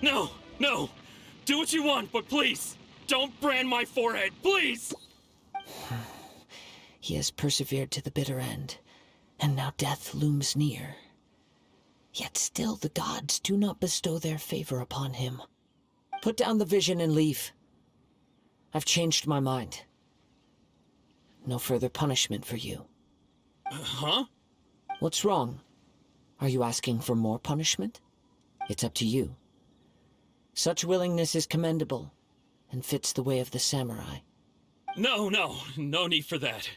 No, no! Do what you want, but please, don't brand my forehead, please! He has persevered to the bitter end, and now death looms near. Yet still the gods do not bestow their favor upon him. Put down the vision and leave. I've changed my mind. No further punishment for you. Huh? What's wrong? Are you asking for more punishment? It's up to you. Such willingness is commendable, and fits the way of the samurai. No need for that.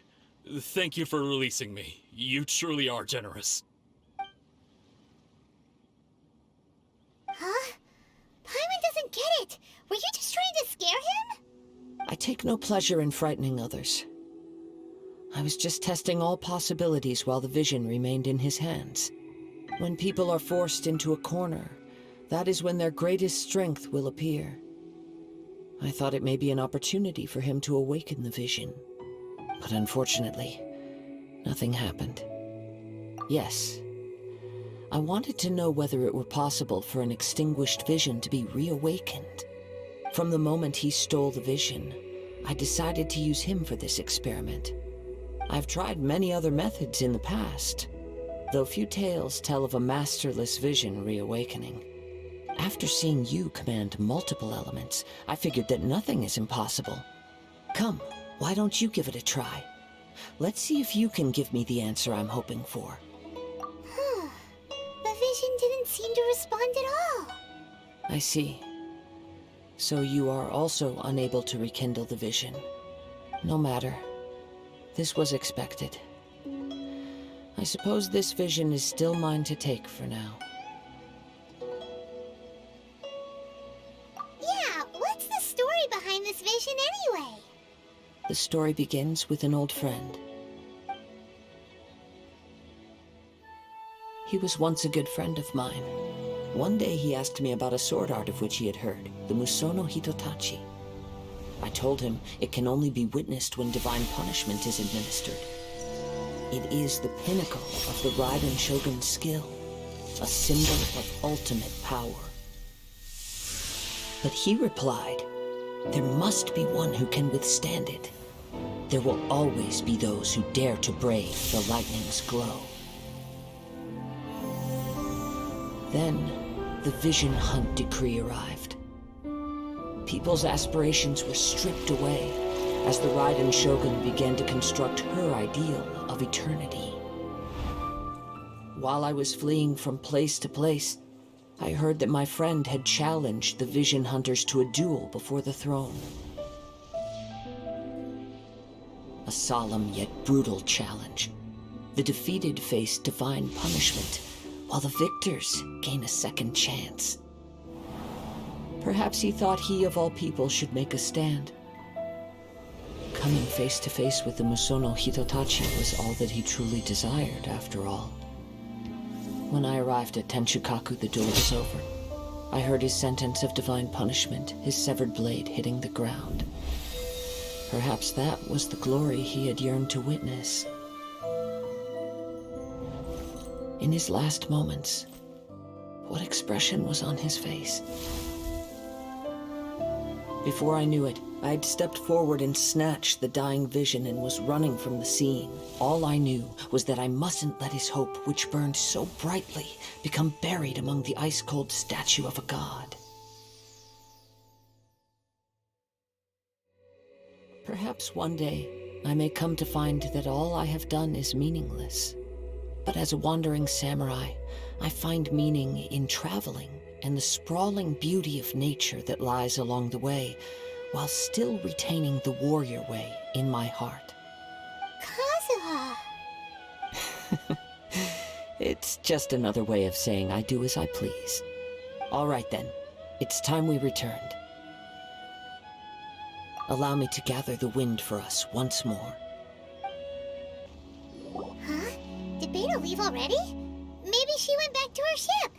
Thank you for releasing me. You truly are generous. Huh? Paimon doesn't get it! Were you just trying to scare him? I take no pleasure in frightening others. I was just testing all possibilities while the vision remained in his hands. When people are forced into a corner, that is when their greatest strength will appear. I thought it may be an opportunity for him to awaken the vision. But unfortunately, nothing happened. Yes, I wanted to know whether it were possible for an extinguished vision to be reawakened. From the moment he stole the vision, I decided to use him for this experiment. I've tried many other methods in the past, though few tales tell of a masterless vision reawakening. After seeing you command multiple elements, I figured that nothing is impossible. Come, why don't you give it a try? Let's see if you can give me the answer I'm hoping for. The vision didn't seem to respond at all. I see. So you are also unable to rekindle the vision. No matter. This was expected. I suppose this vision is still mine to take for now. Yeah, what's the story behind this vision anyway? The story begins with an old friend. He was once a good friend of mine. One day he asked me about a sword art of which he had heard, the Musono Hitotachi. I told him it can only be witnessed when divine punishment is administered. It is the pinnacle of the Raiden Shogun's skill, a symbol of ultimate power. But he replied, there must be one who can withstand it. There will always be those who dare to brave the lightning's glow. Then, the Vision Hunt decree arrived. People's aspirations were stripped away as the Raiden Shogun began to construct her ideal of eternity. While I was fleeing from place to place, I heard that my friend had challenged the Vision Hunters to a duel before the throne. A solemn yet brutal challenge. The defeated face divine punishment, while the victors gain a second chance. Perhaps he thought he of all people should make a stand. Coming face to face with the Musono Hitotachi was all that he truly desired, after all. When I arrived at Tenshukaku, the duel was over. I heard his sentence of divine punishment, his severed blade hitting the ground. Perhaps that was the glory he had yearned to witness. In his last moments, what expression was on his face? Before I knew it, I had stepped forward and snatched the dying vision and was running from the scene. All I knew was that I mustn't let his hope, which burned so brightly, become buried among the ice-cold statue of a god. Perhaps one day, I may come to find that all I have done is meaningless. But as a wandering samurai, I find meaning in traveling and the sprawling beauty of nature that lies along the way, while still retaining the warrior way in my heart. Kazuha! It's just another way of saying I do as I please. All right then, it's time we returned. Allow me to gather the wind for us once more. Huh? Did Beto leave already? Maybe she went back to her ship.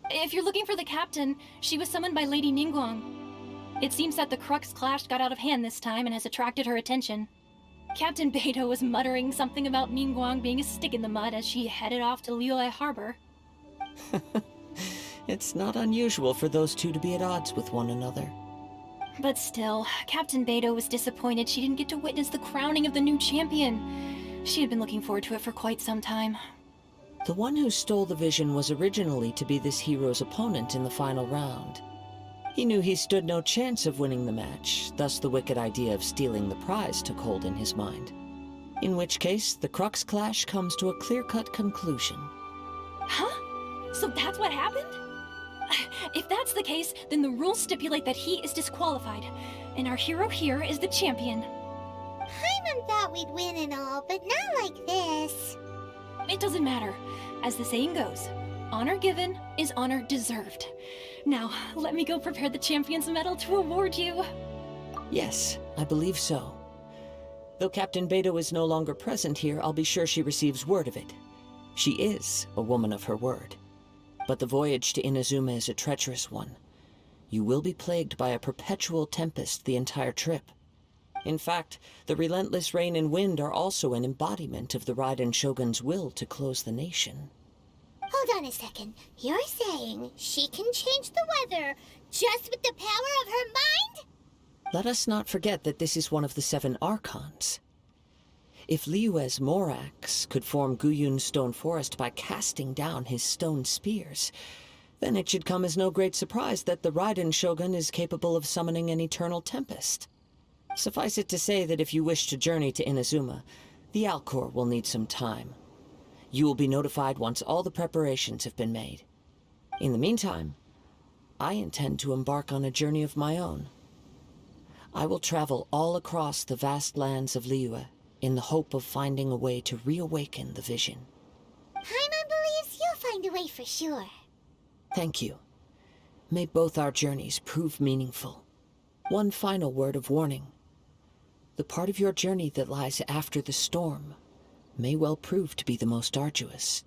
If you're looking for the captain, she was summoned by Lady Ningguang. It seems that the Crux clash got out of hand this time and has attracted her attention. Captain Beto was muttering something about Ningguang being a stick in the mud as she headed off to Liyue Harbor. It's not unusual for those two to be at odds with one another. But still, Captain Beto was disappointed she didn't get to witness the crowning of the new champion. She had been looking forward to it for quite some time. The one who stole the vision was originally to be this hero's opponent in the final round. He knew he stood no chance of winning the match, thus the wicked idea of stealing the prize took hold in his mind. In which case, the Crux clash comes to a clear-cut conclusion. Huh? So that's what happened? If that's the case, then the rules stipulate that he is disqualified, and our hero here is the champion. Paimon thought we'd win and all, but not like this. It doesn't matter. As the saying goes, honor given is honor deserved. Now, let me go prepare the champion's medal to award you. Yes, I believe so. Though Captain Beto is no longer present here, I'll be sure she receives word of it. She is a woman of her word. But the voyage to Inazuma is a treacherous one. You will be plagued by a perpetual tempest the entire trip. In fact, the relentless rain and wind are also an embodiment of the Raiden Shogun's will to close the nation. Hold on a second. You're saying she can change the weather just with the power of her mind? Let us not forget that this is one of the 7 Archons. If Liyue's Morax could form Guyun's stone forest by casting down his stone spears, then it should come as no great surprise that the Raiden Shogun is capable of summoning an eternal tempest. Suffice it to say that if you wish to journey to Inazuma, the Alcor will need some time. You will be notified once all the preparations have been made. In the meantime, I intend to embark on a journey of my own. I will travel all across the vast lands of Liyue in the hope of finding a way to reawaken the vision. Paimon believes you'll find a way for sure. Thank you. May both our journeys prove meaningful. One final word of warning. The part of your journey that lies after the storm may well prove to be the most arduous.